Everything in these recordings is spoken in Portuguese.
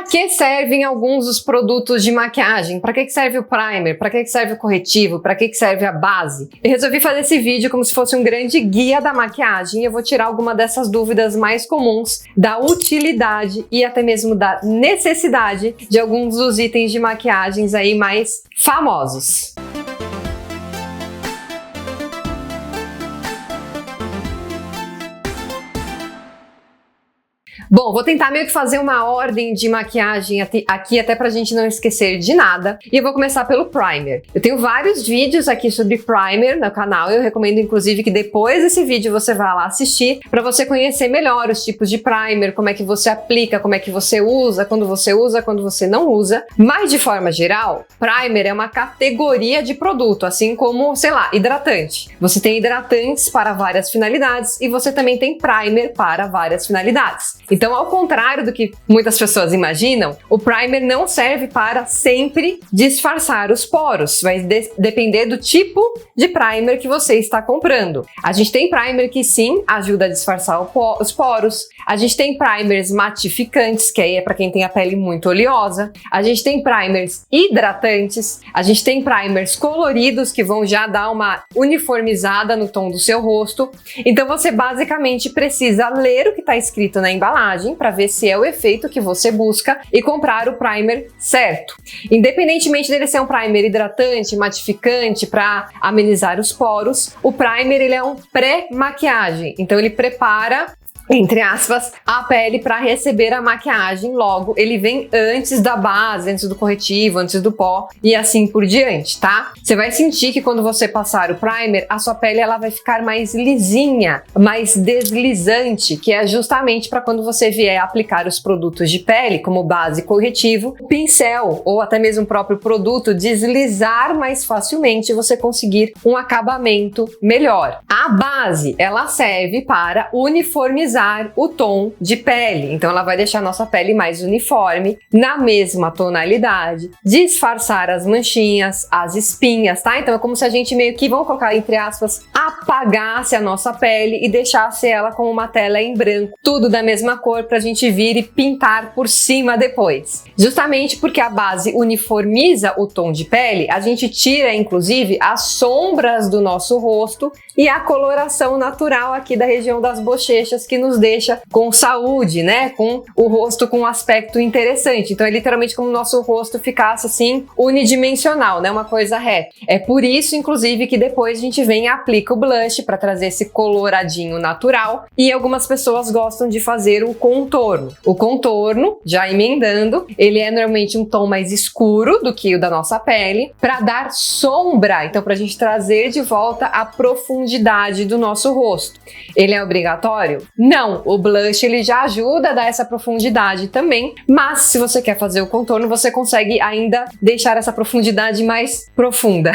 Para que servem alguns dos produtos de maquiagem? Para que serve o primer? Para que serve o corretivo? Para que serve a base? Eu resolvi fazer esse vídeo como se fosse um grande guia da maquiagem. Eu vou tirar alguma dessas dúvidas mais comuns da utilidade e até mesmo da necessidade de alguns dos itens de maquiagens aí mais famosos. Bom, vou tentar meio que fazer uma ordem de maquiagem aqui até pra gente não esquecer de nada. E eu vou começar pelo primer. Eu tenho vários vídeos aqui sobre primer no canal. Eu recomendo inclusive que depois desse vídeo você vá lá assistir pra você conhecer melhor os tipos de primer, como é que você aplica, como é que você usa, quando você não usa. Mas de forma geral, primer é uma categoria de produto, assim como, sei lá, hidratante. Você tem hidratantes para várias finalidades e você também tem primer para várias finalidades. Então, ao contrário do que muitas pessoas imaginam, o primer não serve para sempre disfarçar os poros. Vai depender do tipo de primer que você está comprando. A gente tem primer que sim, ajuda a disfarçar os poros. A gente tem primers matificantes, que aí é para quem tem a pele muito oleosa. A gente tem primers hidratantes. A gente tem primers coloridos, que vão já dar uma uniformizada no tom do seu rosto. Então, você basicamente precisa ler o que está escrito na embalagem para ver se é o efeito que você busca e comprar o primer certo. Independentemente dele ser um primer hidratante, matificante para amenizar os poros, o primer ele é um pré-maquiagem, então ele prepara, entre aspas, a pele para receber a maquiagem. Logo, ele vem antes da base, antes do corretivo, antes do pó e assim por diante, tá? Você vai sentir que quando você passar o primer, a sua pele ela vai ficar mais lisinha, mais deslizante, que é justamente para quando você vier aplicar os produtos de pele, como base e corretivo, o pincel ou até mesmo o próprio produto deslizar mais facilmente e você conseguir um acabamento melhor. A base, ela serve para uniformizar o tom de pele, então ela vai deixar a nossa pele mais uniforme, na mesma tonalidade, disfarçar as manchinhas, as espinhas, tá? Então é como se a gente meio que, vamos colocar entre aspas, apagasse a nossa pele e deixasse ela como uma tela em branco, tudo da mesma cor pra gente vir e pintar por cima depois. Justamente porque a base uniformiza o tom de pele, a gente tira inclusive as sombras do nosso rosto e a coloração natural aqui da região das bochechas, que nos deixa com saúde, né? Com o rosto com um aspecto interessante. Então é literalmente como o nosso rosto ficasse assim unidimensional, né? Uma coisa reta. É por isso, inclusive, que depois a gente vem e aplica o blush para trazer esse coloradinho natural. E algumas pessoas gostam de fazer o contorno. O contorno, já emendando, ele é normalmente um tom mais escuro do que o da nossa pele, para dar sombra. Então, para a gente trazer de volta a profundidade do nosso rosto. Ele é obrigatório? Não, o blush ele já ajuda a dar essa profundidade também, mas se você quer fazer o contorno, você consegue ainda deixar essa profundidade mais profunda.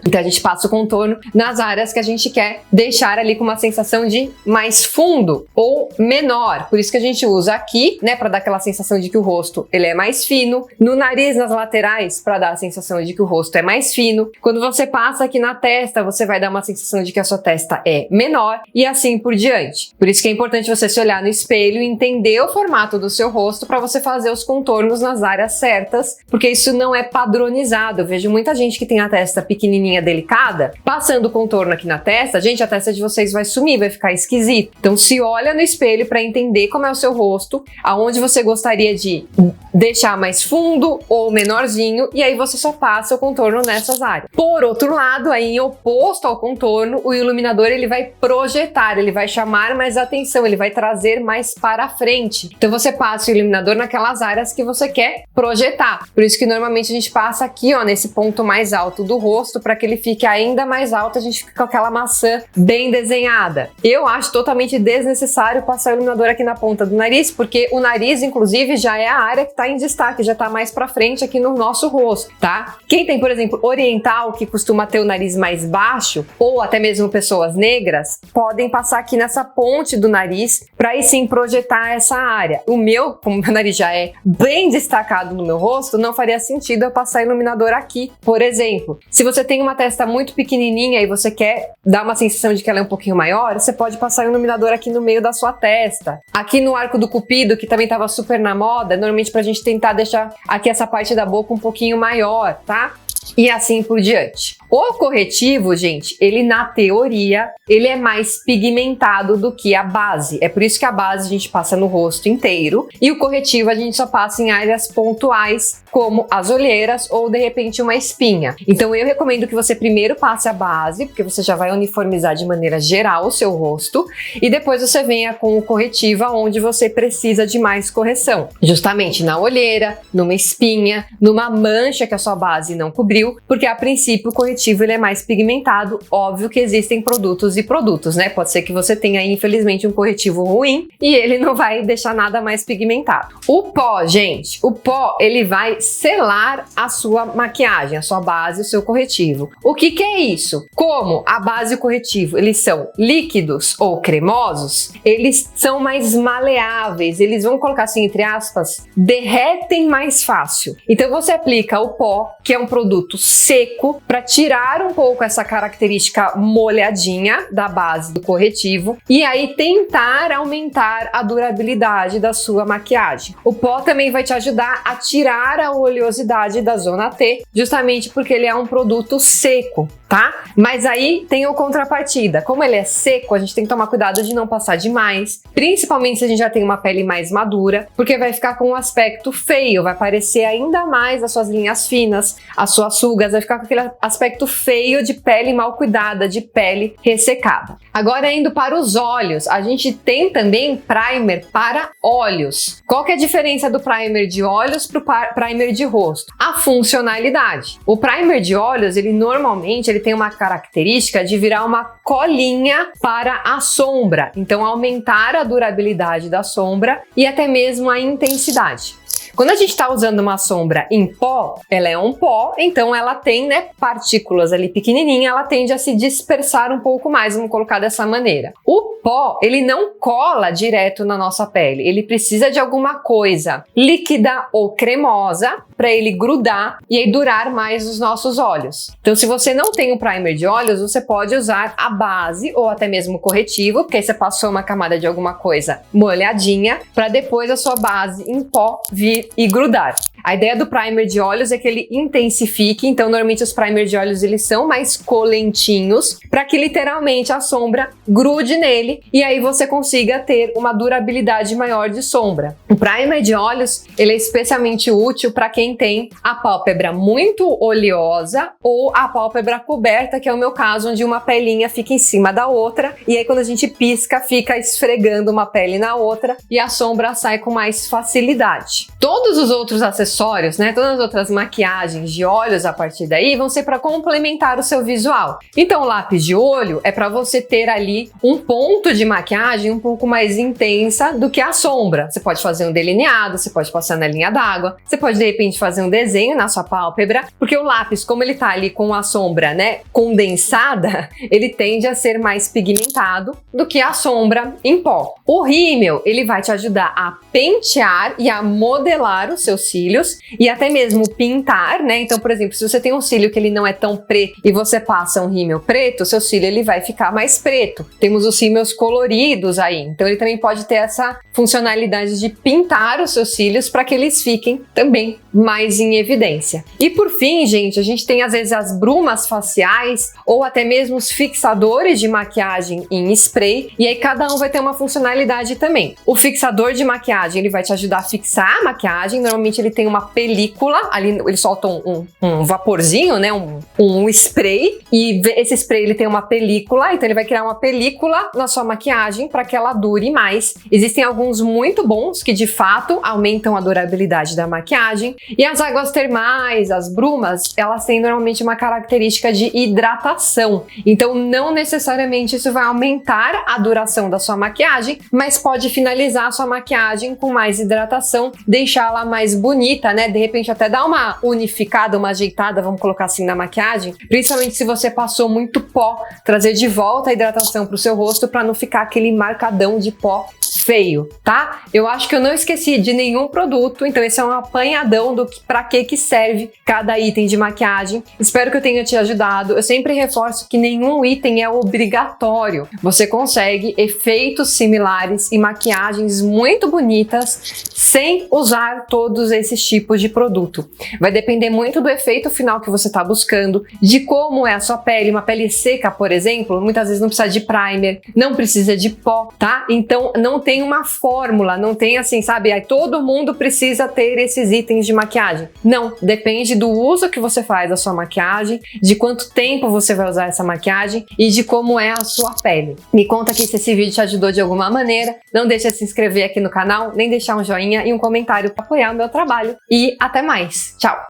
Então a gente passa o contorno nas áreas que a gente quer deixar ali com uma sensação de mais fundo ou menor. Por isso que a gente usa aqui, né, para dar aquela sensação de que o rosto ele é mais fino, no nariz, nas laterais, para dar a sensação de que o rosto é mais fino. Quando você passa aqui na testa, você vai dar uma sensação de que a sua testa é menor e assim por diante. Por isso que é importante você se olhar no espelho e entender o formato do seu rosto para você fazer os contornos nas áreas certas, porque isso não é padronizado. Eu vejo muita gente que tem a testa pequenininha, delicada, passando o contorno aqui na testa, gente, a testa de vocês vai sumir, vai ficar esquisito. Então se olha no espelho para entender como é o seu rosto, aonde você gostaria de deixar mais fundo ou menorzinho, e aí você só passa o contorno nessas áreas. Por outro lado, aí em oposto ao contorno, o iluminador ele vai projetar, ele vai chamar mais atenção, ele vai trazer mais para frente. Então você passa o iluminador naquelas áreas que você quer projetar. Por isso que normalmente a gente passa aqui, ó, nesse ponto mais alto do rosto, para que ele fique ainda mais alto, a gente fica com aquela maçã bem desenhada. Eu acho totalmente desnecessário passar o iluminador aqui na ponta do nariz, porque o nariz, inclusive, já é a área que está em destaque, já está mais para frente aqui no nosso rosto, tá? Quem tem, por exemplo, oriental, que costuma ter o nariz mais baixo, ou até mesmo pessoas negras, podem passar aqui nessa ponte do nariz nariz para aí sim projetar essa área. O meu, como meu nariz já é bem destacado no meu rosto, não faria sentido eu passar iluminador aqui, por exemplo. Se você tem uma testa muito pequenininha e você quer dar uma sensação de que ela é um pouquinho maior, você pode passar iluminador aqui no meio da sua testa. Aqui no arco do cupido, que também estava super na moda, normalmente pra gente tentar deixar aqui essa parte da boca um pouquinho maior, tá? E assim por diante. O corretivo, gente, ele na teoria, ele é mais pigmentado do que a base. É por isso que a base a gente passa no rosto inteiro e o corretivo a gente só passa em áreas pontuais, como as olheiras ou de repente uma espinha. Então eu recomendo que você primeiro passe a base, porque você já vai uniformizar de maneira geral o seu rosto, e depois você venha com o corretivo onde você precisa de mais correção. Justamente na olheira, numa espinha, numa mancha que a sua base não cobriu, porque a princípio o corretivo ele é mais pigmentado. Óbvio que existem produtos e produtos, né? Pode ser que você tenha, infelizmente, um corretivo ruim e ele não vai deixar nada mais pigmentado. O pó, gente, o pó, ele vai selar a sua maquiagem, a sua base, o seu corretivo. O que que é isso? Como a base e o corretivo, eles são líquidos ou cremosos, eles são mais maleáveis, eles vão colocar assim, entre aspas, derretem mais fácil. Então você aplica o pó, que é um produto seco, para tirar um pouco essa característica molhadinha da base do corretivo e aí tentar aumentar a durabilidade da sua maquiagem. O pó também vai te ajudar a tirar a oleosidade da zona T, justamente porque ele é um produto seco, tá? Mas aí tem a contrapartida. Como ele é seco, a gente tem que tomar cuidado de não passar demais, principalmente se a gente já tem uma pele mais madura, porque vai ficar com um aspecto feio, vai parecer ainda mais as suas linhas finas, as suas rugas, vai ficar com aquele aspecto feio de pele mal cuidada, de pele ressecada. Agora indo para os olhos, a gente tem também primer para olhos. Qual que é a diferença do primer de olhos para o primer de rosto? A funcionalidade. O primer de olhos, ele normalmente ele tem uma característica de virar uma colinha para a sombra, então aumentar a durabilidade da sombra e até mesmo a intensidade. Quando a gente está usando uma sombra em pó, ela é um pó, então ela tem, né, partículas ali pequenininhas, ela tende a se dispersar um pouco mais, vamos colocar dessa maneira. O pó, ele não cola direto na nossa pele, ele precisa de alguma coisa líquida ou cremosa para ele grudar e aí durar mais os nossos olhos. Então, se você não tem um primer de olhos, você pode usar a base ou até mesmo o corretivo, porque aí você passou uma camada de alguma coisa molhadinha, para depois a sua base em pó vir e grudar. A ideia do primer de olhos é que ele intensifique, então normalmente os primer de olhos eles são mais colentinhos, para que literalmente a sombra grude nele e aí você consiga ter uma durabilidade maior de sombra. O primer de olhos ele é especialmente útil para quem tem a pálpebra muito oleosa ou a pálpebra coberta, que é o meu caso, onde uma pelinha fica em cima da outra e aí quando a gente pisca fica esfregando uma pele na outra e a sombra sai com mais facilidade. Todos os outros acessórios, né, todas as outras maquiagens de olhos a partir daí vão ser para complementar o seu visual. Então o lápis de olho é para você ter ali um ponto de maquiagem um pouco mais intensa do que a sombra. Você pode fazer um delineado, você pode passar na linha d'água, você pode de repente fazer um desenho na sua pálpebra, porque o lápis, como ele tá ali com a sombra, né, condensada, ele tende a ser mais pigmentado do que a sombra em pó. O rímel, ele vai te ajudar a pentear e a modelar os seus cílios e até mesmo pintar, né? Então, por exemplo, se você tem um cílio que ele não é tão preto e você passa um rímel preto, seu cílio ele vai ficar mais preto. Temos os rímels coloridos aí, então ele também pode ter essa funcionalidade de pintar os seus cílios para que eles fiquem também mais em evidência. E por fim, gente, a gente tem às vezes as brumas faciais ou até mesmo os fixadores de maquiagem em spray, e aí cada um vai ter uma funcionalidade também. O fixador de maquiagem, ele vai te ajudar a fixar a maquiagem, normalmente ele tem uma película, ali ele solta um vaporzinho, né, um spray, e esse spray ele tem uma película, então ele vai criar uma película na sua maquiagem para que ela dure mais. Existem alguns muito bons que de fato aumentam a durabilidade da maquiagem, e as águas termais, as brumas, elas têm normalmente uma característica de hidratação, então não necessariamente isso vai aumentar a duração da sua maquiagem, mas pode finalizar a sua maquiagem com mais hidratação, deixá-la mais bonita bonita, né? De repente até dá uma unificada, uma ajeitada, vamos colocar assim, na maquiagem. Principalmente se você passou muito pó, trazer de volta a hidratação pro seu rosto para não ficar aquele marcadão de pó feio, tá? Eu acho que eu não esqueci de nenhum produto, então esse é um apanhadão do que, pra que serve cada item de maquiagem. Espero que eu tenha te ajudado. Eu sempre reforço que nenhum item é obrigatório. Você consegue efeitos similares e maquiagens muito bonitas sem usar todos esses tipos de produto. Vai depender muito do efeito final que você está buscando, de como é a sua pele. Uma pele seca, por exemplo, muitas vezes não precisa de primer, não precisa de pó, tá? Então não tem uma fórmula, não tem assim, sabe? Aí todo mundo precisa ter esses itens de maquiagem. Não, depende do uso que você faz da sua maquiagem, de quanto tempo você vai usar essa maquiagem e de como é a sua pele. Me conta aqui se esse vídeo te ajudou de alguma maneira. Não deixa de se inscrever aqui no canal, nem deixar um joinha e um comentário para apoiar o meu trabalho. E até mais. Tchau!